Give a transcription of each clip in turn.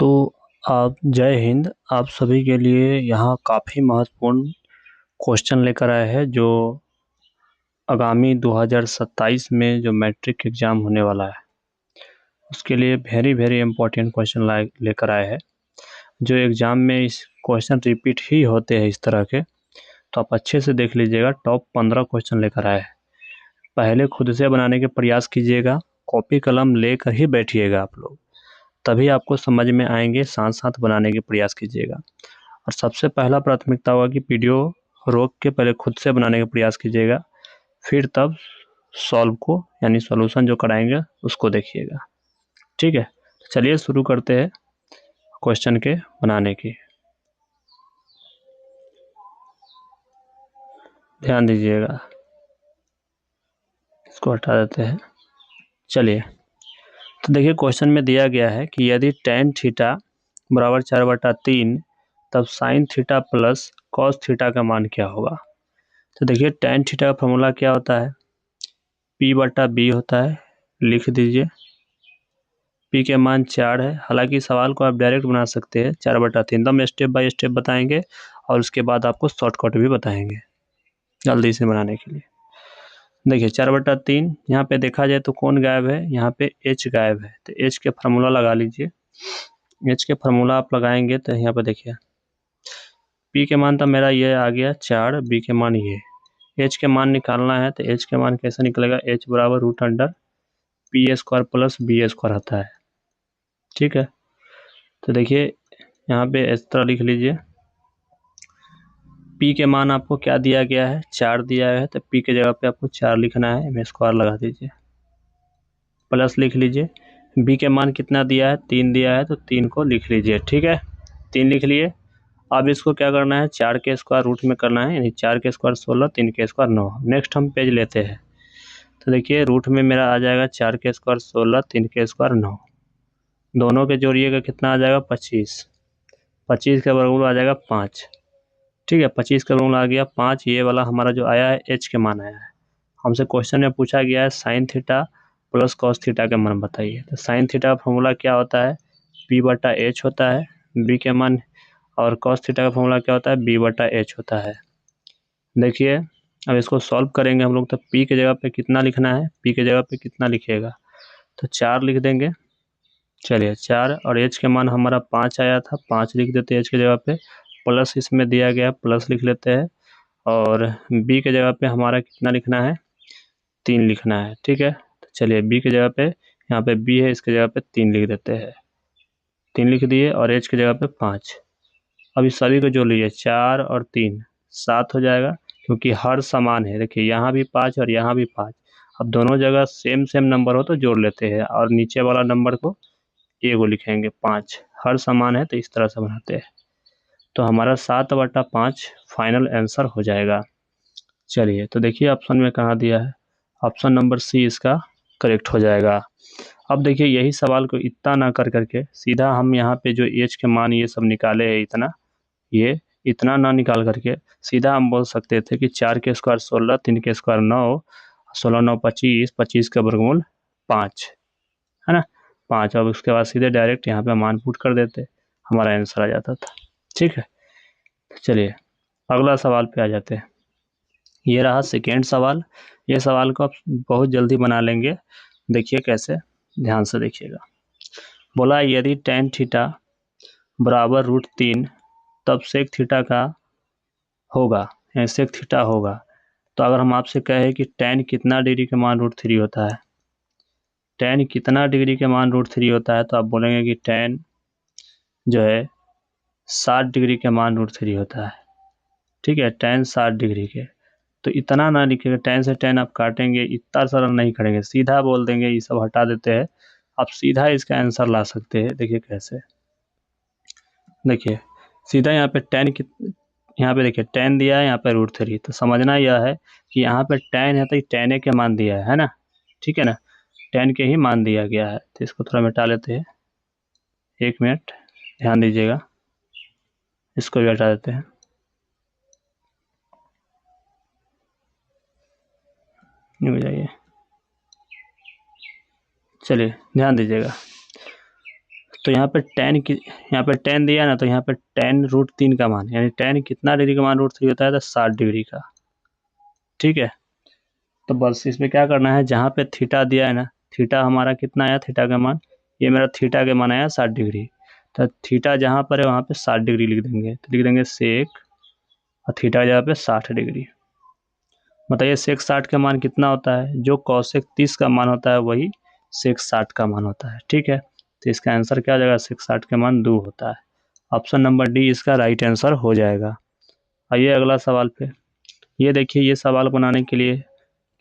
तो आप जय हिंद। आप सभी के लिए यहाँ काफ़ी महत्वपूर्ण क्वेश्चन लेकर आए हैं जो आगामी 2027 में जो मैट्रिक एग्ज़ाम होने वाला है उसके लिए वेरी वेरी इंपॉर्टेंट क्वेश्चन लेकर आए हैं। जो एग्ज़ाम में इस क्वेश्चन रिपीट ही होते हैं इस तरह के, तो आप अच्छे से देख लीजिएगा। टॉप 15 क्वेश्चन लेकर आए हैं। पहले खुद से बनाने के प्रयास कीजिएगा, कॉपी कलम लेकर ही बैठिएगा आप लोग, तभी आपको समझ में आएंगे। साथ साथ बनाने के प्रयास कीजिएगा और सबसे पहला प्राथमिकता होगा कि वीडियो रोक के पहले खुद से बनाने का प्रयास कीजिएगा, फिर तब सॉल्व को यानी सॉल्यूशन जो कराएंगे उसको देखिएगा। ठीक है, चलिए शुरू करते हैं क्वेश्चन के बनाने की। ध्यान दीजिएगा, इसको हटा देते हैं। चलिए, तो देखिए क्वेश्चन में दिया गया है कि यदि tan थीटा बराबर 4/3 तब sin theta plus cos theta का मान क्या होगा। तो देखिए tan थीटा का फॉर्मूला क्या होता है, P/B होता है। लिख दीजिए, P के मान 4 है। हालांकि सवाल को आप डायरेक्ट बना सकते हैं 4/3, हम स्टेप बाय स्टेप बताएंगे और उसके बाद आपको शॉर्टकट भी बताएंगे जल्दी से बनाने के लिए। देखिए 4/3 यहाँ पे देखा जाए तो कौन गायब है, यहाँ पे H गायब है, तो H के फार्मूला लगा लीजिए। H के फार्मूला आप लगाएंगे तो यहाँ पे देखिए P के मान तो मेरा ये आ गया 4, B के मान ये, H के मान निकालना है तो H के मान कैसे निकलेगा, H बराबर √P² प्लस B² आता है। ठीक है, तो देखिए यहाँ पे इस तरह लिख लीजिए। P के मान आपको क्या दिया गया है, 4 दिया है, तो P के जगह पे आपको 4 लिखना है, M² लगा दीजिए, प्लस लिख लीजिए। B के मान कितना दिया है, 3 दिया है, तो 3 को लिख लीजिए। ठीक है, 3 लिख लिए। अब इसको क्या करना है, 4 के स्क्वायर रूट में करना है, यानी 4 के स्क्वायर 16, 3 के स्क्वायर 9। नेक्स्ट हम पेज लेते हैं, तो देखिए रूट में मेरा आ जाएगा 4 के स्क्वायर 16, 3 के स्क्वायर 9, दोनों के जोड़िएगा कितना आ जाएगा 25, 25 का वर्गमूल आ जाएगा 5। ठीक है, 25 का वर्गमूल आ गया 5। ये वाला हमारा जो आया है H के मान आया है। हमसे क्वेश्चन में पूछा गया है sine theta plus cos theta का मान बताइए। तो साइन थीटा का फॉर्मूला क्या होता है, P/H होता है। B के मान और कॉस थीटा का फॉर्मूला क्या होता है, B/H होता है। देखिए अब इसको सॉल्व करेंगे हम लोग, तो P के जगह पे कितना लिखना है, P के जगह पे कितना लिखिएगा, तो 4 लिख देंगे। चलिए 4 और H के मान हमारा 5 आया था, 5 लिख देते हैं H के जगह पे, प्लस इसमें दिया गया प्लस लिख लेते हैं, और B के जगह पे हमारा कितना लिखना है, 3 लिखना है। ठीक है, तो चलिए B के जगह पे, यहाँ पे B है, इसके जगह पे 3 लिख देते हैं, 3 लिख दिए, और H के जगह पे 5। अब इस सभी को जोड़ लीजिए, 4 और 3 7 हो जाएगा, क्योंकि हर समान है। देखिए यहाँ भी 5 और यहाँ भी 5, अब दोनों जगह सेम सेम नंबर हो तो जोड़ लेते हैं, और नीचे वाला नंबर को एगो लिखेंगे, 5 हर समान है तो इस तरह से बनाते हैं। तो हमारा 7/5 फाइनल आंसर हो जाएगा। चलिए, तो देखिए ऑप्शन में कहाँ दिया है, ऑप्शन नंबर सी इसका करेक्ट हो जाएगा। अब देखिए यही सवाल को इतना ना कर करके सीधा हम यहाँ पे जो H के मान ये सब निकाले हैं, इतना ना निकाल करके सीधा हम बोल सकते थे कि 4 के स्क्वायर 16, 3 के स्क्वायर 9, 16 9 25, 25 का वर्गमूल 5 है ना, 5। अब उसके बाद सीधे डायरेक्ट यहाँ पे मान पुट कर देते, हमारा आंसर आ जाता था। ठीक है, चलिए अगला सवाल पे आ जाते हैं। ये रहा सेकेंड सवाल। ये सवाल को आप बहुत जल्दी बना लेंगे, देखिए कैसे, ध्यान से देखिएगा। बोला यदि tan थीटा बराबर √3 तब सेक थीटा का होगा, सेक थीटा होगा। तो अगर हम आपसे कहें कि tan कितना डिग्री के मान √3 होता है, tan कितना डिग्री के मान √3 होता है, तो आप बोलेंगे कि tan जो है 60 डिग्री के मान √3 होता है। ठीक है, tan 60 डिग्री के, तो इतना ना लिखिएगा, tan से tan आप काटेंगे, इतना सरल नहीं करेंगे, सीधा बोल देंगे, ये सब हटा देते हैं, आप सीधा इसका आंसर ला सकते हैं। देखिए कैसे, देखिए सीधा यहाँ पे tan की, यहाँ पे देखिए tan दिया है, यहाँ पे √3, तो समझना यह है कि यहाँ पे tan है तो tan के मान दिया है ना। ठीक है ना, tan के ही मान दिया गया है। तो इसको थोड़ा मिटा लेते हैं, 1 मिनट ध्यान दीजिएगा, इसको भी हटा देते हैं। हो जाइए, चलिए ध्यान दीजिएगा। तो यहाँ पे टेन दिया ना, तो यहाँ पे टेन√3 का मान, यानी टेन कितना डिग्री का मान √3 होता है, तो 60 डिग्री का। ठीक है, तो बस इसमें क्या करना है, जहाँ पे थीटा दिया है ना, थीटा हमारा कितना आया, थीटा का मान, ये मेरा थीटा के मान आया 60 डिग्री। तो थीटा जहाँ पर है वहाँ पे 60 डिग्री लिख देंगे, तो लिख देंगे सेक, और थीटा की जगह पे 60 डिग्री। बताइए सेक 60 का मान कितना होता है, जो कॉसेक 30 का मान होता है वही सेक 60 का मान होता है। ठीक है, तो इसका आंसर क्या हो जाएगा, सेक 60 का मान 2 होता है। ऑप्शन नंबर डी इसका राइट आंसर हो जाएगा। आइए अगला सवाल पे। ये देखिए, ये सवाल बनाने के लिए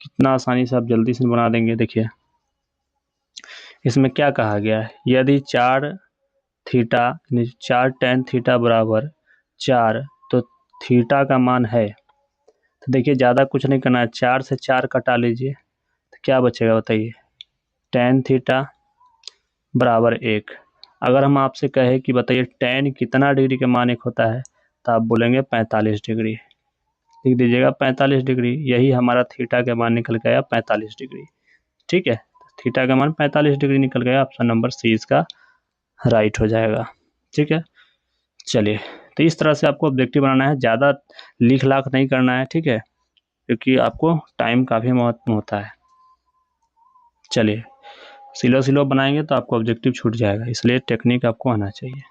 कितना आसानी से आप जल्दी से बना देंगे। देखिए इसमें क्या कहा गया है, यदि 4 tan थीटा बराबर 4, तो थीटा का मान है, तो देखिए ज़्यादा कुछ नहीं करना है, 4 से 4 कटा लीजिए, तो क्या बचेगा बताइए, tan थीटा बराबर 1। अगर हम आपसे कहें कि बताइए tan कितना डिग्री का मान 1 होता है, तो आप बोलेंगे 45 डिग्री। लिख दीजिएगा 45 डिग्री, यही हमारा थीटा का मान निकल गया 45 डिग्री। ठीक है, थीटा का मान 45 डिग्री निकल गया, ऑप्शन नंबर सी इसका राइट हो जाएगा। ठीक है, चलिए, तो इस तरह से आपको ऑब्जेक्टिव बनाना है, ज़्यादा लिख लाख नहीं करना है। ठीक है, क्योंकि आपको टाइम काफ़ी महत्व होता है। चलिए, सिलो सिलो बनाएंगे तो आपको ऑब्जेक्टिव छूट जाएगा, इसलिए टेक्निक आपको आना चाहिए।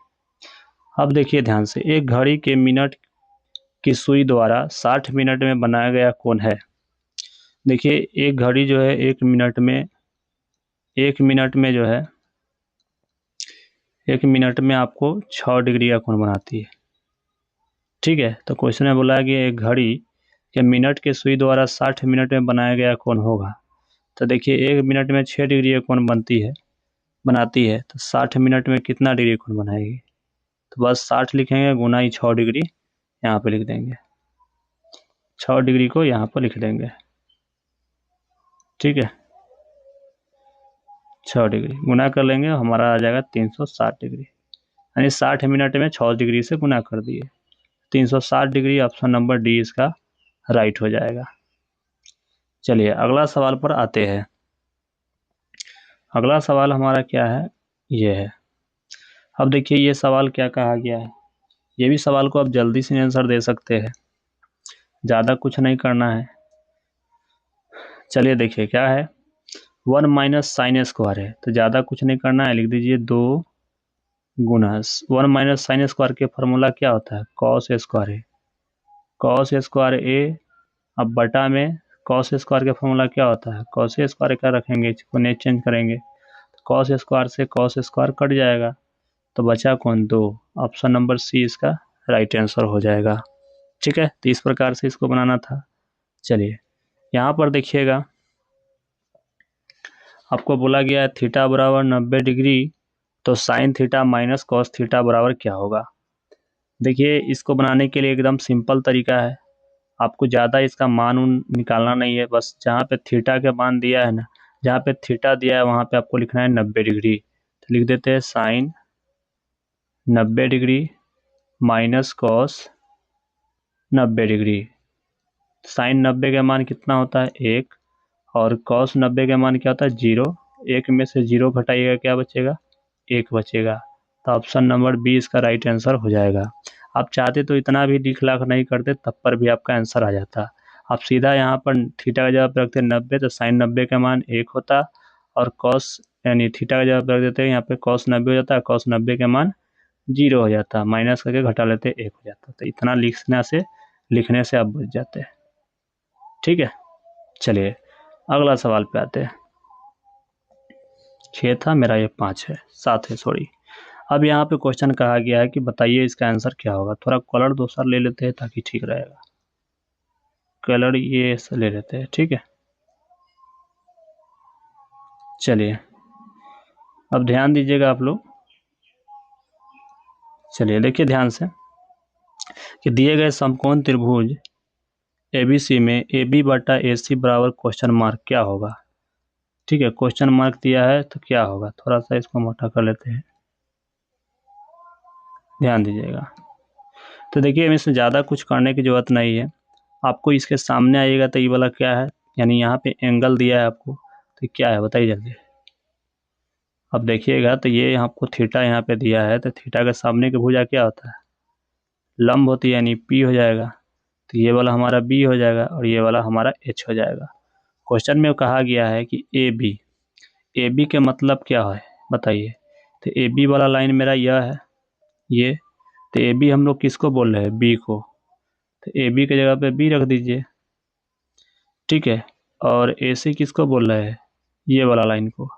अब देखिए ध्यान से, एक घड़ी के मिनट की सुई द्वारा 60 मिनट में बनाया गया कोण है। देखिए एक घड़ी जो है एक मिनट में जो है 1 मिनट में आपको 6 डिग्री का कोण बनाती है। ठीक है, तो क्वेश्चन में बोला है कि एक घड़ी के मिनट के सुई द्वारा 60 मिनट में बनाया गया कोण होगा। तो देखिए 1 मिनट में 6 डिग्री का कोण बनाती है, तो 60 मिनट में कितना डिग्री कोण बनाएगी, तो बस 60 लिखेंगे गुना ही 6 डिग्री यहाँ पे लिख देंगे, 6 डिग्री को यहाँ पर लिख देंगे। ठीक है, 6 डिग्री गुना कर लेंगे, हमारा आ जाएगा 360 डिग्री, यानी 60 मिनट में 6 डिग्री से गुना कर दिए, 360 डिग्री। ऑप्शन नंबर डी इसका राइट हो जाएगा। चलिए अगला सवाल पर आते हैं। अगला सवाल हमारा क्या है, ये है। अब देखिए ये सवाल क्या कहा गया है, ये भी सवाल को आप जल्दी से आंसर दे सकते हैं, ज़्यादा कुछ नहीं करना है। चलिए देखिए क्या है, 1 माइनस साइन स्क्वायर है, तो ज़्यादा कुछ नहीं करना है, लिख दीजिए 2 गुना 1 माइनस साइन स्क्वायर के फार्मूला क्या होता है, कॉस स्क्वायर है, कॉस स्क्वायर ए। अब बटा में कॉस स्क्वायर का फॉर्मूला क्या होता है, कॉस स्क्वायर का रखेंगे, इसको नहीं चेंज करेंगे, कॉस स्क्वायर से कॉस स्क्वायर कट जाएगा, तो बचा कौन 2। ऑप्शन नंबर सी इसका राइट आंसर हो जाएगा। ठीक है, तो इस प्रकार से इसको बनाना था। चलिए यहाँ पर देखिएगा, आपको बोला गया है थीटा बराबर 90 डिग्री, तो sine theta minus cos theta बराबर क्या होगा। देखिए इसको बनाने के लिए एकदम सिंपल तरीका है, आपको ज़्यादा इसका मान निकालना नहीं है, बस जहाँ पे थीटा का मान दिया है ना, जहाँ पे थीटा दिया है वहाँ पे आपको लिखना है 90 डिग्री, तो लिख देते हैं sine 90 degree minus cos 90 degree. Sine 90 का मान कितना होता है 1, और कॉस 90 का मान क्या होता है 0। 1 में से 0 घटाइएगा क्या बचेगा, 1 बचेगा, तो ऑप्शन नंबर बी इसका राइट आंसर हो जाएगा। आप चाहते तो इतना भी लिख लाख नहीं करते, तब पर भी आपका आंसर आ जाता। आप सीधा यहाँ पर थीटा का जवाब रखते 90, तो साइन 90 का मान 1 होता, और कॉस यानी थीटा का जवाब रख देते हैं यहाँ पे कॉस 90 हो जाता है, कॉस 90 का मान 0 हो जाता, माइनस करके घटा लेते 1 हो जाता, तो इतना लिखने से आप बच जाते हैं। ठीक है, चलिए अगला सवाल पे आते हैं। 6 था मेरा, ये 5 है, 7 है सॉरी। अब यहाँ पे क्वेश्चन कहा गया है कि बताइए इसका आंसर क्या होगा। थोड़ा कलर दूसरा ले लेते हैं ताकि ठीक रहेगा, कलर ये ले लेते हैं। ठीक है, चलिए अब ध्यान दीजिएगा आप लोग। चलिए देखिए ध्यान से कि दिए गए समकोण त्रिभुज ABC में AB बटा AC बराबर क्वेश्चन मार्क क्या होगा। ठीक है, क्वेश्चन मार्क दिया है तो क्या होगा, थोड़ा सा इसको मोटा कर लेते हैं, ध्यान दीजिएगा। तो देखिए इसमें ज़्यादा कुछ करने की ज़रूरत नहीं है, आपको इसके सामने आइएगा तो ये वाला क्या है, यानी यहाँ पे एंगल दिया है आपको, तो क्या है बताइए जल्दी। अब देखिएगा तो ये आपको थीटा यहाँ पे दिया है, तो थीटा के सामने की भुजा क्या होता है, लंब होती है, यानी पी हो जाएगा। तो ये वाला हमारा बी हो जाएगा और ये वाला हमारा एच हो जाएगा। क्वेश्चन में कहा गया है कि ए बी के मतलब क्या है बताइए। तो ए बी वाला लाइन मेरा यह है, ये। तो ए बी हम लोग किसको बोल रहे हैं, बी को। तो ए बी की जगह पे बी रख दीजिए, ठीक है। और ए सी किसको बोल रहे हैं, ये वाला लाइन को।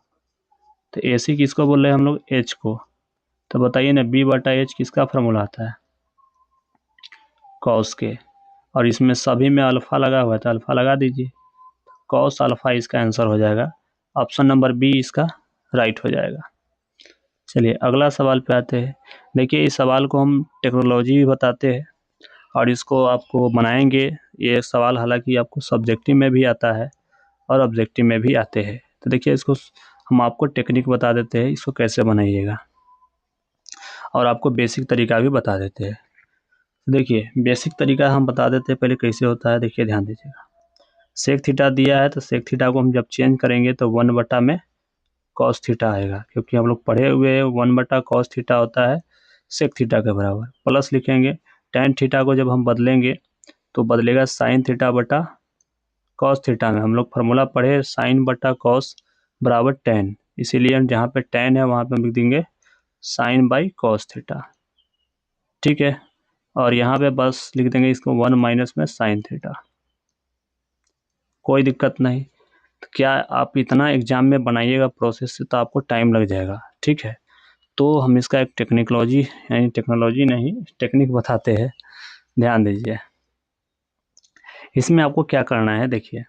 तो ए सी किसको बोल रहे हैं हम लोग, एच को। तो बताइए ना, बी बटा एच किसका फॉर्मूला आता है, कॉस के। और इसमें सभी में अल्फा लगा हुआ है, तो अल्फा लगा दीजिए, कॉस अल्फा इसका आंसर हो जाएगा। ऑप्शन नंबर बी इसका राइट हो जाएगा। चलिए अगला सवाल पे आते हैं। देखिए इस सवाल को हम टेक्नोलॉजी भी बताते हैं और इसको आपको बनाएंगे। ये सवाल हालांकि आपको सब्जेक्टिव में भी आता है और ऑब्जेक्टिव में भी आते हैं। तो देखिए इसको हम आपको टेक्निक बता देते हैं, इसको कैसे बनाइएगा, और आपको बेसिक तरीका भी बता देते हैं। देखिए बेसिक तरीका हम बता देते हैं पहले कैसे होता है। देखिए ध्यान दीजिएगा, सेक थीटा दिया है, तो सेक थीटा को हम जब चेंज करेंगे तो 1 में कॉस थीटा आएगा, क्योंकि हम लोग पढ़े हुए हैं 1 कॉस थीटा होता है सेक थीटा के बराबर। प्लस लिखेंगे, टेन थीटा को जब हम बदलेंगे तो बदलेगा साइन थीटा बटा कॉस थीटा में। हम लोग फार्मूला पढ़े साइन बटा कॉस बराबर टेन, इसीलिए हम जहाँ पे टेन है वहाँ पे हम लिख देंगे साइन बाई कॉस थीटा, ठीक है। और यहाँ पे बस लिख देंगे इसको 1 में साइन थीटा, कोई दिक्कत नहीं। तो क्या आप इतना एग्जाम में बनाइएगा प्रोसेस से तो आपको टाइम लग जाएगा, ठीक है। तो हम इसका एक टेक्निक नहीं टेक्निक बताते हैं, ध्यान दीजिए। इसमें आपको क्या करना है, देखिए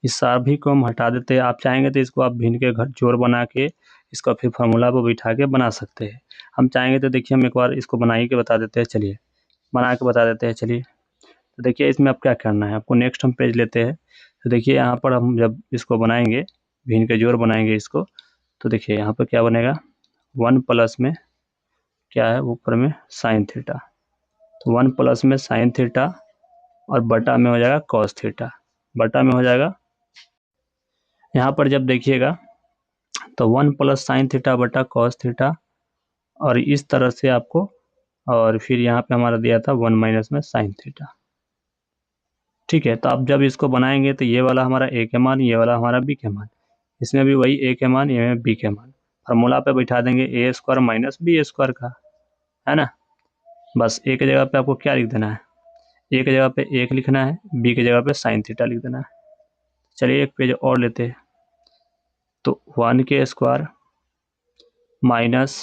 इस सभी को हम हटा देते हैं। आप चाहेंगे तो इसको आप भिन्न के घर जोड़ बना के इसको फिर फार्मूला पर बिठा के बना सकते हैं। हम चाहेंगे तो देखिए हम एक बार इसको बना के बता देते हैं, चलिए बना के बता देते हैं। चलिए तो देखिए इसमें आप क्या करना है, आपको नेक्स्ट हम पेज लेते हैं। तो देखिए यहाँ पर हम जब इसको बनाएंगे, भिन्न के जोड़ बनाएंगे इसको, तो देखिए यहाँ पर क्या बनेगा, 1 में क्या है ऊपर में साइन थीटा, तो 1 में साइन थीटा और बटा में हो जाएगा कॉस थीटा, बटा में हो जाएगा। यहाँ पर जब देखिएगा तो 1 साइन थीटा बटा कॉस थीटा, और इस तरह से आपको, और फिर यहाँ पे हमारा दिया था 1 में साइन थीटा, ठीक है। तो आप जब इसको बनाएंगे तो ये वाला हमारा ए के मान, ये वाला हमारा बी के मान, इसमें भी वही ए के मान, ये में बी के मान, फार्मूला पे बैठा देंगे ए स्क्वायर माइनस बी स्क्वायर का, है ना। बस ए की जगह पे आपको क्या लिख देना है, ए की जगह पे 1 लिखना है, बी की जगह पे साइन थीटा लिख देना है। चलिए एक पेज और लेते हैं। तो 1 के स्क्वायर माइनस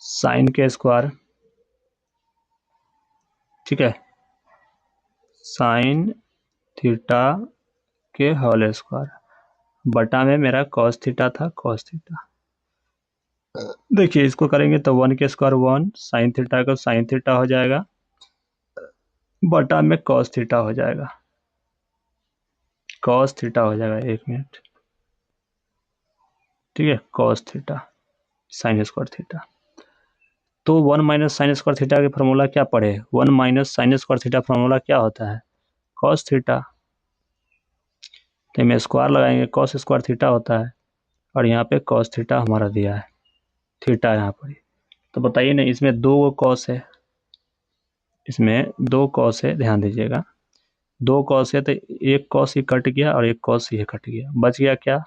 साइन के स्क्वायर, ठीक है, साइन थीटा के होल स्क्वायर, बटा में मेरा कॉस थीटा था, कॉस थीटा। देखिए इसको करेंगे तो 1 के स्क्वायर 1, साइन थीटा का साइन थीटा हो जाएगा, बटा में कॉस थीटा हो जाएगा, कॉस थीटा हो जाएगा, 1 मिनट, ठीक है, cos theta sine square theta. तो 1 साइन स्क्वायर थीटा के फार्मूला क्या पढ़े, 1 साइन स्क्वायर थीटा फार्मूला क्या होता है, कॉस थीटा। तो में स्क्वायर लगाएंगे, कॉस स्क्वायर थीटा होता है, और यहाँ पे कॉस थीटा हमारा दिया है, थीटा यहाँ पर। तो बताइए ना, इसमें 2 कॉस है, इसमें 2 कॉस है, ध्यान दीजिएगा 2 कॉस है, तो एक कॉस ही कट गया और एक कॉस ये कट गया, बच गया क्या,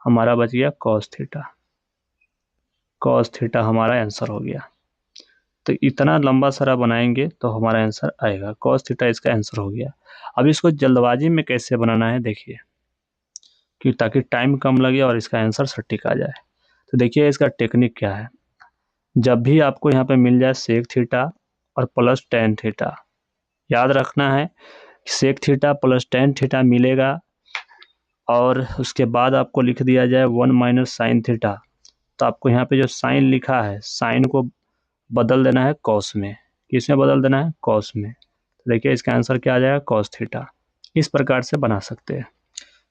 हमारा बच गया कॉस थीटा। कॉस थीटा हमारा आंसर हो गया। तो इतना लंबा सारा बनाएंगे तो हमारा आंसर आएगा, कॉस थीटा इसका आंसर हो गया। अब इसको जल्दबाजी में कैसे बनाना है देखिए, कि ताकि टाइम कम लगे और इसका आंसर सटीक आ जाए। तो देखिए इसका टेक्निक क्या है, जब भी आपको यहाँ पे मिल जाए सेक थीटा और प्लस टेन थीटा, याद रखना है sec theta plus tan theta मिलेगा, और उसके बाद आपको लिख दिया जाए 1 साइन थीटा, तो आपको यहाँ पे जो साइन लिखा है, साइन को बदल देना है कॉस में। किसमें बदल देना है, कॉस में। तो देखिए इसका आंसर क्या आ जाएगा, कॉस थीटा। इस प्रकार से बना सकते हैं।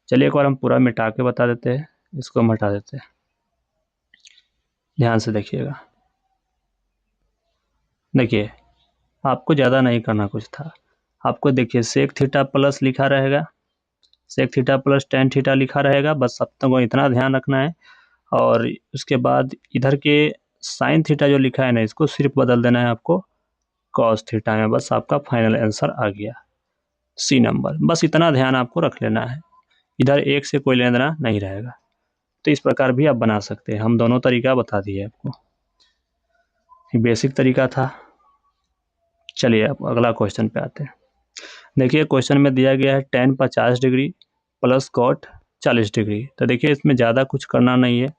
चलिए एक बार हम पूरा मिटा के बता देते हैं, इसको हम हटा देते हैं, ध्यान से देखिएगा। देखिए आपको ज़्यादा नहीं करना कुछ था, आपको देखिए सेक थीटा प्लस लिखा रहेगा, sec theta plus tan theta लिखा रहेगा, बस अब तक इतना ध्यान रखना है। और उसके बाद इधर के साइन थीटा जो लिखा है ना, इसको सिर्फ बदल देना है आपको कॉस थीटा में, बस आपका फाइनल आंसर आ गया सी नंबर। बस इतना ध्यान आपको रख लेना है, इधर एक से कोई लेना देना नहीं रहेगा। तो इस प्रकार भी आप बना सकते हैं, हम दोनों तरीका बता दिए आपको, ये बेसिक तरीका था। चलिए अब अगला क्वेश्चन पे आते हैं। देखिए क्वेश्चन में दिया गया है tan 50 degree plus cot 40 degree. तो देखिए इसमें ज़्यादा कुछ करना नहीं है,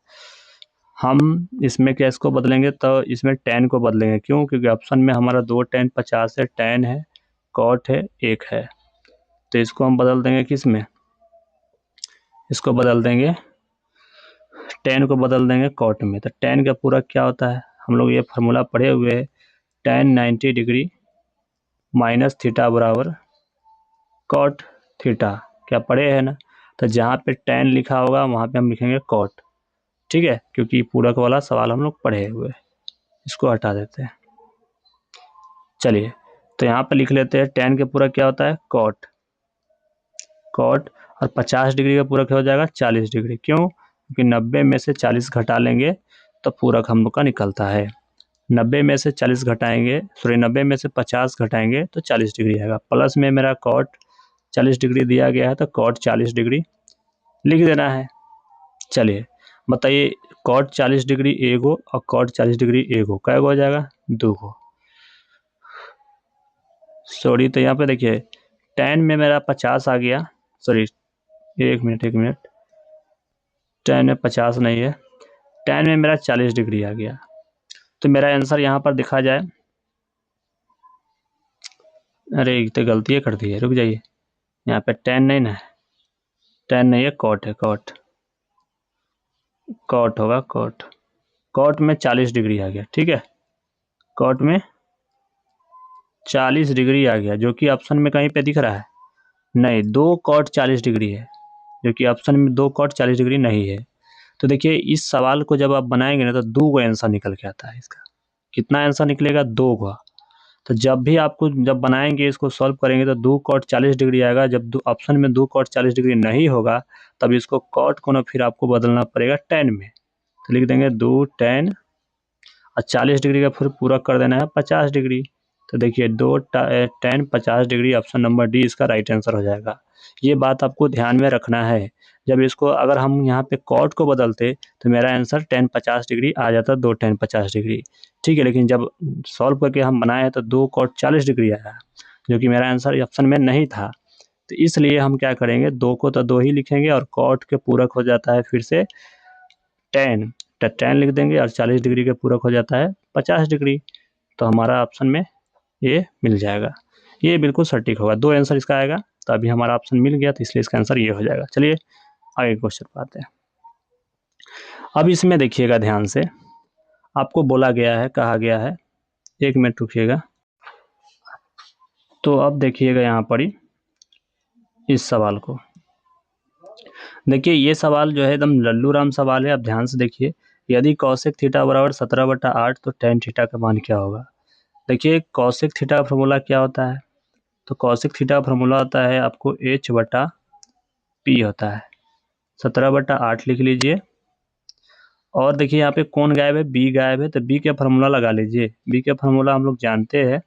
हम इसमें क्या इसको बदलेंगे, तो इसमें tan को बदलेंगे। क्यों? क्योंकि ऑप्शन में हमारा 2 tan 50 है, tan है, cot है, 1 है। तो इसको हम बदल देंगे किस में, इसको बदल देंगे tan को बदल देंगे cot में। तो tan का पूरा क्या होता है, हम लोग ये फार्मूला पढ़े हुए हैं, tan 90 डिग्री माइनस थीटा बराबर कॉट थीटा, क्या पढ़े हैं ना। तो जहाँ पे tan लिखा होगा वहाँ पे हम लिखेंगे cot, ठीक है, क्योंकि पूरक वाला सवाल हम लोग पढ़े हुए। इसको हटा देते हैं। चलिए तो यहाँ पे लिख लेते हैं tan के पूरक क्या होता है cot, और 50 डिग्री का पूरक हो जाएगा 40 डिग्री। क्यों? क्योंकि 90 में से 40 घटा लेंगे तो पूरक हम लोग का निकलता है। 90 में से 40 घटाएंगे, सॉरी 90 में से 50 घटाएंगे तो 40 डिग्री आएगा। प्लस में मेरा cot 40 डिग्री दिया गया है तो cot 40 डिग्री लिख देना है। चलिए बताइए cot 40 डिग्री एगो और cot 40 डिग्री एगो कै गो हो जाएगा, 2 गो। सॉरी तो यहाँ पे देखिए tan में मेरा 50 आ गया, सॉरी एक मिनट, tan में 50 नहीं है, tan में मेरा 40 डिग्री आ गया। तो मेरा आंसर यहाँ पर दिखा जाए, अरे तो गलती कर दी है, रुक जाइए, यहाँ पे tan नहीं ना है, tan नहीं है, cot है, cot होगा, cot में 40 डिग्री आ गया, ठीक है, cot में 40 डिग्री आ गया, जो कि ऑप्शन में कहीं पे दिख रहा है नहीं, 2 cot 40 डिग्री है, जो कि ऑप्शन में 2 cot 40 डिग्री नहीं है। तो देखिए इस सवाल को जब आप बनाएंगे ना तो 2 गो आंसर निकल के आता है इसका। कितना आंसर निकलेगा, 2 गो। तो जब भी आपको जब बनाएंगे इसको सॉल्व करेंगे तो 2 cot 40 डिग्री आएगा। जब ऑप्शन में 2 cot 40 डिग्री नहीं होगा तब इसको cot को ना फिर आपको बदलना पड़ेगा tan में। तो लिख देंगे 2 tan और 40 डिग्री का फिर पूरा कर देना है 50 डिग्री। तो देखिए 2 tan 50 degree, option number D इसका राइट आंसर हो जाएगा। ये बात आपको ध्यान में रखना है। जब इसको अगर हम यहाँ पे cot को बदलते तो मेरा आंसर tan 50 डिग्री आ जाता, 2 tan 50 डिग्री, ठीक है। लेकिन जब सॉल्व करके हम बनाए तो 2 cot 40 डिग्री आया, जो कि मेरा आंसर ऑप्शन में नहीं था। तो इसलिए हम क्या करेंगे, 2 को तो 2 ही लिखेंगे और cot के पूरक हो जाता है फिर से tan, तो tan लिख देंगे और 40 डिग्री के पूरक हो जाता है 50 डिग्री। तो हमारा ऑप्शन में ये मिल जाएगा, ये बिल्कुल सटीक होगा, 2 आंसर इसका आएगा। तो अभी हमारा ऑप्शन मिल गया तो इसलिए इसका आंसर ये हो जाएगा। चलिए आगे क्वेश्चन पर आते हैं। अब इसमें देखिएगा ध्यान से, आपको बोला गया है, कहा गया है, एक मिनट रुकिएगा। तो अब देखिएगा यहाँ पर ही इस सवाल को, देखिए ये सवाल जो है एकदम लल्लू राम सवाल है। आप ध्यान से देखिए, यदि कौशिक थीटा बराबर 17/8 तो tan थीटा का मान क्या होगा। देखिए कौशिक थीटा का फॉर्मूला क्या होता है, तो कौशिक थीटा का फॉर्मूला होता है आपको h/p होता है, 17/8 लिख लीजिए। और देखिए यहाँ पे कौन गायब है, b गायब है, तो b का फार्मूला लगा लीजिए। b का फार्मूला हम लोग जानते हैं,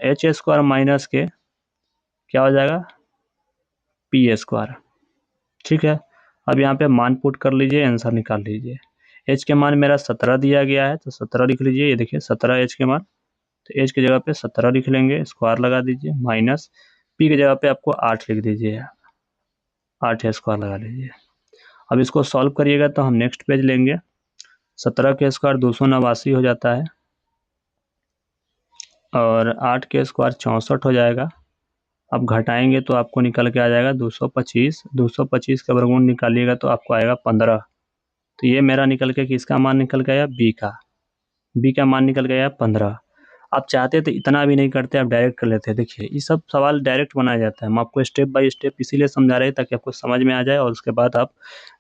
h² माइनस के क्या हो जाएगा, p², ठीक है। अब यहाँ पे मान पुट कर लीजिए, आंसर निकाल लीजिए। h के मान मेरा 17 दिया गया है तो 17 लिख लीजिए, ये देखिए 17 h के मान, तो h की जगह पे 17 लिख लेंगे, स्क्वायर लगा दीजिए, माइनस p की जगह पे आपको 8 लिख दीजिए, 8 स्क्वायर लगा लीजिए। अब इसको सॉल्व करिएगा तो हम नेक्स्ट पेज लेंगे, 17 के स्क्वायर 289 हो जाता है और 8 के स्क्वायर 64 हो जाएगा। अब घटाएंगे तो आपको निकल के आ जाएगा 225, 225 का वर्गमूल निकालिएगा तो आपको आएगा 15। तो ये मेरा निकल के किसका मान निकल गया, बी का मान निकल गया 15। आप चाहते तो इतना भी नहीं करते, आप डायरेक्ट कर लेते हैं। देखिए ये सब सवाल डायरेक्ट बनाया जाता है, हम आपको स्टेप बाय स्टेप इसीलिए समझा रहे हैं ताकि आपको समझ में आ जाए और उसके बाद आप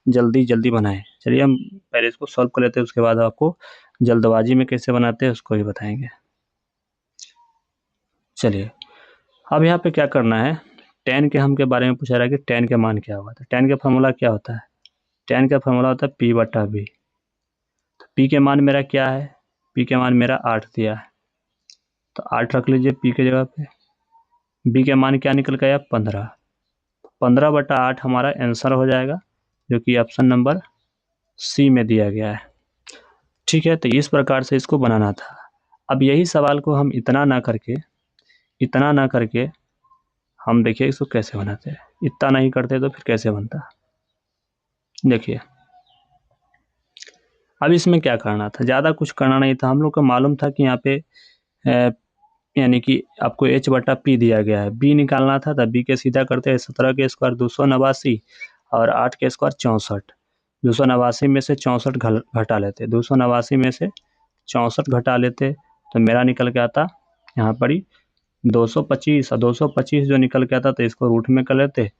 जल्दी बनाएं। चलिए हम पहले इसको सॉल्व कर लेते हैं, उसके बाद आपको जल्दबाजी में कैसे बनाते हैं उसको भी बताएंगे। चलिए अब यहाँ पे क्या करना है, tan के हम के बारे में पूछा रहा है कि tan के मान क्या होगा। तो tan का फॉर्मूला क्या होता है, tan का फॉर्मूला होता है P बटा B। तो P के मान मेरा क्या है, P के मान मेरा 8 दिया है, तो 8 रख लीजिए P के जगह पे। B के मान क्या निकल गया 15, 15 बटा 8 हमारा आंसर हो जाएगा, जो कि ऑप्शन नंबर C में दिया गया है। ठीक है, तो इस प्रकार से इसको बनाना था। अब यही सवाल को हम इतना ना करके हम देखिए इसको कैसे बनाते हैं। इतना नहीं करते तो फिर कैसे बनता, देखिए। अब इसमें क्या करना था, ज़्यादा कुछ करना नहीं था। हम लोग को मालूम था कि यहाँ पे यानी कि आपको H बटा P दिया गया है, B निकालना था, तब B के सीधा करते हैं। 17 के स्क्वायर 289 और 8 के स्क्वायर 64। 289 में से 64 घटा लेते, 289 में से 64 घटा लेते तो मेरा निकल के आता यहाँ पर ही 225, और 225 जो निकल के आता तो इसको रूट में कर लेते,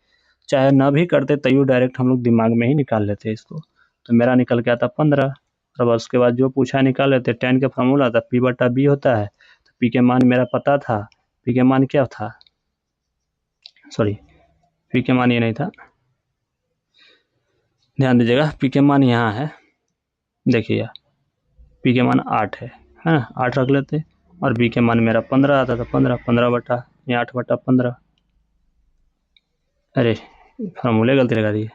चाहे ना भी करते तैयो डायरेक्ट हम लोग दिमाग में ही निकाल लेते इसको, तो मेरा निकल के आता 15। और उसके बाद जो पूछा निकाल लेते। tan का फॉर्मूला था P बटा B होता है, तो P के मान मेरा पता था। P के मान क्या था, सॉरी P के मान ये नहीं था, ध्यान दीजिएगा। P के मान यहाँ है, देखिए P के मान 8 है ना, 8 रख लेते। और B के मान मेरा 15 आता था, 15 बटा ये 8 बटा 15। अरे फॉर्मूले गलती लगा दिए,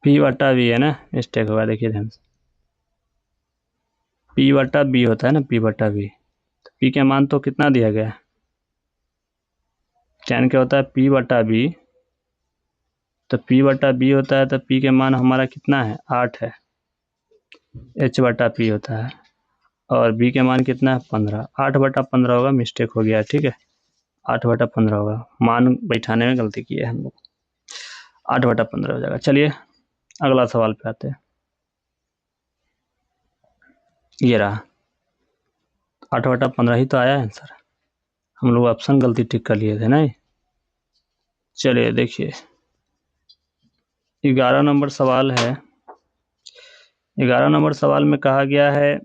P बटा B है ना, मिस्टेक होगा, देखिए ध्यान से। P बटा B होता है ना, P बटा B। तो P के मान तो कितना दिया गया है, tan क्या होता है P बटा B, तो P बटा B होता है, तो P के मान हमारा कितना है 8 है, H बटा P होता है, और B के मान कितना है 15, 8 बटा 15 होगा, मिस्टेक हो गया, ठीक है 8 बटा 15 होगा, मान बैठाने में गलती की है हम लोग, 8 बटा 15 हो जाएगा। चलिए अगला सवाल पे आते हैं, ये रहा 8 बटा 15 ही तो आया आंसर, हम लोग ऑप्शन गलती ठीक कर लिए थे ना। चलिए देखिए 11 नंबर सवाल है। 11 नंबर सवाल में कहा गया है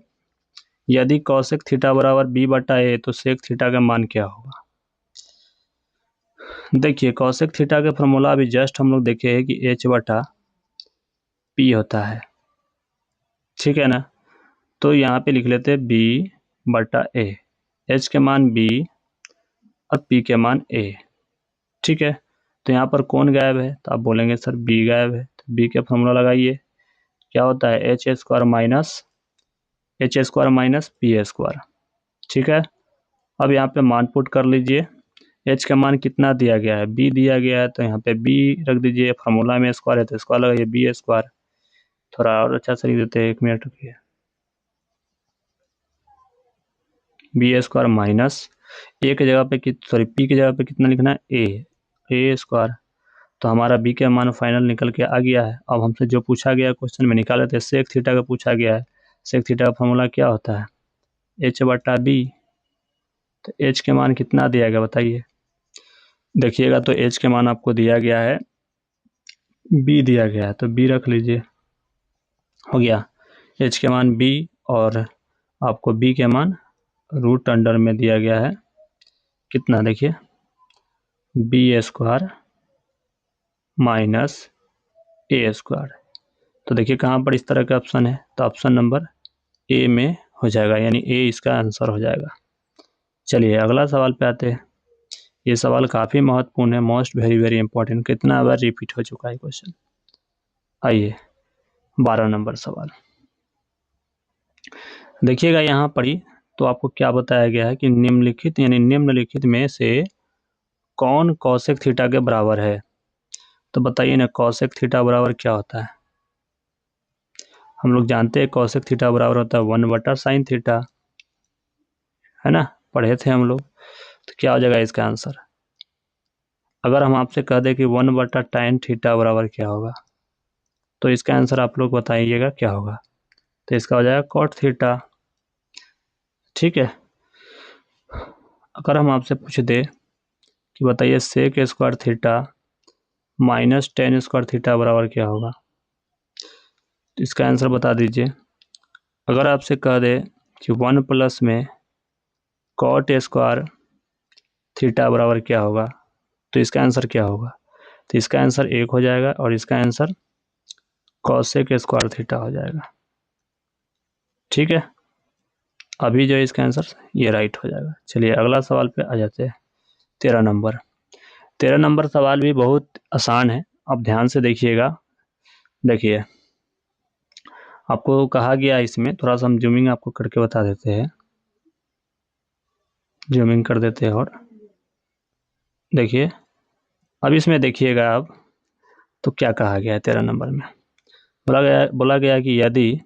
यदि कौशिक थीटा बराबर B बटा A तो सेक थीटा का मान क्या होगा। देखिए कौशिक थीटा के फॉर्मूला अभी जस्ट हम लोग देखे हैं कि H बटा P होता है, ठीक है ना। तो यहाँ पे लिख लेते हैं B बटा A, H के मान B और P के मान A, ठीक है। तो यहाँ पर कौन गायब है, तो आप बोलेंगे सर B गायब है, तो B के फॉर्मूला लगाइए, क्या होता है H square minus P square, ठीक है। अब यहाँ पे मान पुट कर लीजिए, H का मान कितना दिया गया है B दिया गया है, तो यहाँ पे B रख दीजिए, फार्मूला में स्क्वायर है तो स्क्वायर लगाइए B स्क्वायर। थोड़ा और अच्छा से लिख देते हैं, 1 मिनट रुकिए, B स्क्वायर माइनस A की जगह पे P की जगह पे कितना लिखना है A स्क्वायर। तो हमारा B का मान फाइनल निकल के आ गया है। अब हमसे जो पूछा गया क्वेश्चन में निकाल लेते हैं, सेक थीटा का पूछा गया है, सेक थीटा का फॉर्मूला क्या होता है H बटा B। तो H के मान कितना दिया गया बताइए, देखिएगा तो H के मान आपको दिया गया है B दिया गया है, तो B रख लीजिए, हो गया H के मान B, और आपको B के मान रूट अंडर में दिया गया है कितना, देखिए B square minus A square. तो देखिए कहाँ पर इस तरह का ऑप्शन है, तो ऑप्शन नंबर A में हो जाएगा, यानी A इसका आंसर हो जाएगा। चलिए अगला सवाल पे आते हैं। ये सवाल काफ़ी महत्वपूर्ण है, मोस्ट वेरी वेरी इंपॉर्टेंट, कितना बार रिपीट हो चुका है क्वेश्चन। आइए 12 नंबर सवाल देखिएगा, यहाँ पर ही तो आपको क्या बताया गया है कि निम्नलिखित में से कौन कौशिक थीटा के बराबर है। तो बताइए ना कौशिक थीटा बराबर क्या होता है, हम लोग जानते हैं कौशिक थीटा बराबर होता है 1 बटा साइन थीटा, है ना, पढ़े थे हम लोग। तो क्या हो जाएगा इसका आंसर, अगर हम आपसे कह दें कि 1 बटा tan थीटा बराबर क्या होगा, तो इसका आंसर आप लोग बताइएगा क्या होगा। तो इसका हो जाएगा कॉट थीटा, ठीक है। अगर हम आपसे पूछ दे कि बताइए sec square theta minus tan square theta बराबर क्या होगा, तो इसका आंसर बता दीजिए। अगर आपसे कह दे कि 1 प्लस में कॉट स्क्वायर थीटा बराबर क्या होगा, तो इसका आंसर क्या होगा, तो इसका आंसर 1 हो जाएगा और इसका आंसर कॉसेक स्क्वायर थीटा हो जाएगा। ठीक है, अभी जो है इसका आंसर ये राइट हो जाएगा। चलिए अगला सवाल पे आ जाते हैं। 13 नंबर। 13 नंबर सवाल भी बहुत आसान है, अब ध्यान से देखिएगा। देखिए आपको कहा गया इसमें, थोड़ा सा हम जूमिंग आपको करके बता देते हैं, जूमिंग कर देते हैं। और देखिए अब इसमें देखिएगा आप, तो क्या कहा गया है 13 नंबर में। बोला गया कि यदि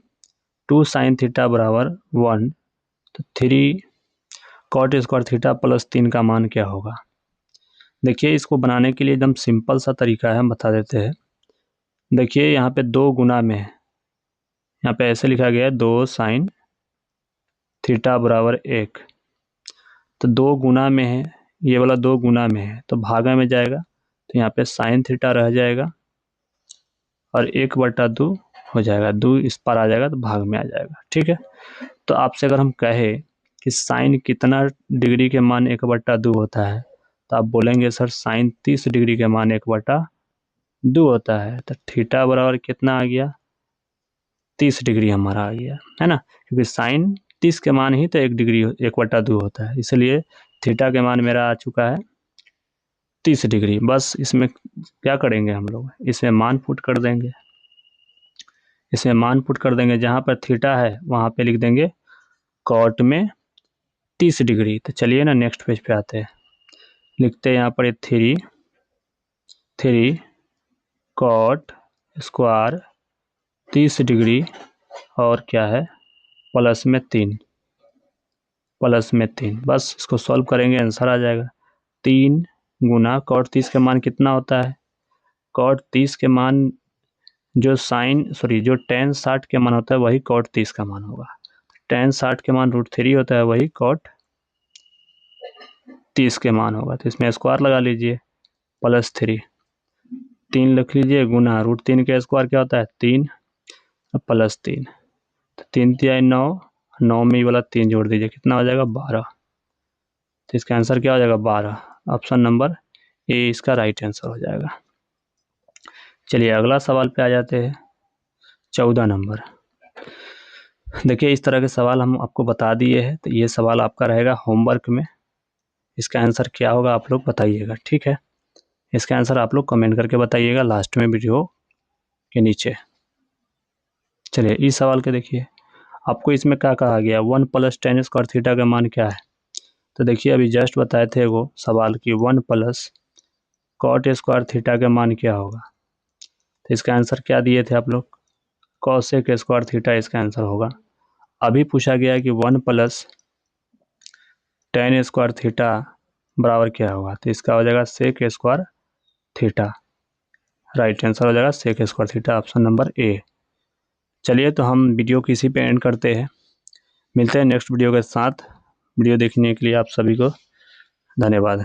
2 sin थीटा बराबर 1 तो 3 cot स्क्वायर थीटा प्लस 3 का मान क्या होगा। देखिए इसको बनाने के लिए एकदम सिंपल सा तरीका है, हम बता देते हैं। देखिए यहाँ पे 2 गुना में है, यहाँ पे ऐसे लिखा गया है 2 sin थीटा बराबर 1, तो 2 गुना में है, ये वाला 2 गुना में है तो भागा में जाएगा, तो यहाँ पे साइन थीटा रह जाएगा और 1/2 हो जाएगा, 2 इस पर आ जाएगा तो भाग में आ जाएगा। ठीक है, तो आपसे अगर हम कहे कि साइन कितना डिग्री के मान 1/2 होता है, तो आप बोलेंगे सर साइन 30 डिग्री के मान 1/2 होता है। तो थीटा बराबर कितना आ गया, 30 डिग्री हमारा आ गया, है ना, क्योंकि साइन 30 के मान ही तो 1/2 होता है, इसलिए थीटा के मान मेरा आ चुका है 30 डिग्री। बस इसमें क्या करेंगे हम लोग, इसमें मान पुट कर देंगे, इसमें मान पुट कर देंगे, जहाँ पर थीटा है वहाँ पे लिख देंगे कॉट में 30 डिग्री। तो चलिए ना नेक्स्ट पेज पे आते हैं, लिखते हैं यहाँ पर 3 कॉट स्क्वायर 30 डिग्री और क्या है प्लस में 3, बस इसको सॉल्व करेंगे आंसर आ जाएगा। 3 गुना कॉट 30 का मान कितना होता है, कॉट 30 के मान जो जो tan 60 के मान होता है वही कॉट 30 का मान होगा। tan 60 के मान √3 होता है, वही कॉट 30 के मान होगा। तो इसमें स्क्वायर लगा लीजिए, +3, 3 लिख लीजिए गुना √3 का स्क्वायर क्या होता है 3 +3, तो 3 3 9, 9 में ये वाला 3 जोड़ दीजिए, कितना हो जाएगा 12। तो इसका आंसर क्या हो जाएगा 12, ऑप्शन नंबर ए इसका राइट आंसर हो जाएगा। चलिए अगला सवाल पे आ जाते हैं। 14 नंबर। देखिए इस तरह के सवाल हम आपको बता दिए हैं, तो ये सवाल आपका रहेगा होमवर्क में, इसका आंसर क्या होगा आप लोग बताइएगा। ठीक है, इसका आंसर आप लोग कमेंट करके बताइएगा लास्ट में वीडियो के नीचे। चलिए इस सवाल के देखिए, आपको इसमें क्या कहा गया 1 + tan स्क्वायर थीटा का मान क्या है। तो देखिए अभी जस्ट बताए थे वो सवाल की 1 + cot स्क्वायर थीटा का मान क्या होगा। तो इसका आंसर क्या दिए थे आप लोग, cosec स्क्वायर थीटा इसका आंसर होगा। अभी पूछा गया कि 1 + tan स्क्वायर थीटा बराबर क्या होगा, तो इसका हो जाएगा sec square theta, right answer हो जाएगा sec square theta, option number A. चलिए तो हम वीडियो को इसी पे एंड करते हैं, मिलते हैं नेक्स्ट वीडियो के साथ। वीडियो देखने के लिए आप सभी को धन्यवाद।